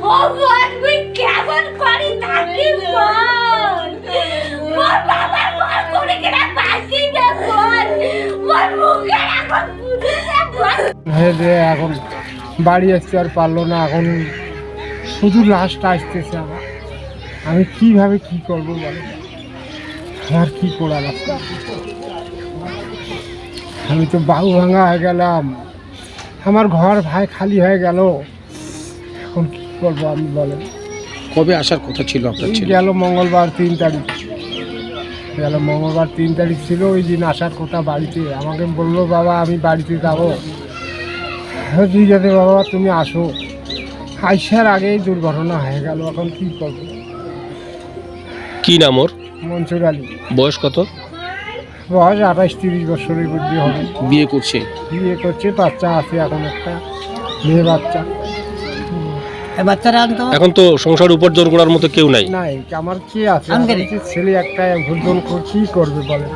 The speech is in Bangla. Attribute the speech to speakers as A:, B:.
A: ভগবান তুই কেমন করি তাকে বল। মোর বাবার ঘর করে কেনা পাখি দে বল। মোর মুখে এখন বুঝে না বল।
B: হ্যাঁ রে, এখন বাড়ি আসতে আর পারলো না, এখন শুধু লাশটা আসতেছে আমার। আমি কিভাবে কি করবো বলো, আমার কি করার আছে? আমি তো বাহু ভাঙা হয়ে গেলাম, আমার ঘর ভাই খালি হয়ে গেল, এখন কি করবো আমি বলেন?
C: কবে আসার কথা ছিল আপনার
B: এই
C: ছেলে?
B: গেল মঙ্গলবার 3 তারিখ, গেল মঙ্গলবার 3 তারিখ ছিল, ওই দিন আসার কথা বাড়িতে। আমাকে বললো বাবা আমি বাড়িতে যাবো। ঠিক আছে বাবা তুমি আসো। আইসার আগেই দুর্ঘটনা হয়ে গেল, এখন কি করবো?
C: কি নাম ওর?
B: মনসুর আলী,
C: বয়স কত?
B: বয়স 28-30 বছরের বুদ্ধি হবে।
C: বিয়ে করছে?
B: বিয়ে করছে, বাচ্চা আছে, এখন একটা মেয়ে বাচ্চা।
D: বাচ্চারা আনতো
C: এখন তো সংসার উপার্জন করার মতো কেউ নাই।
B: নাই, আমার কি আছে? আমার কি ছেলে একটা ভুলজন কি করবে বলে?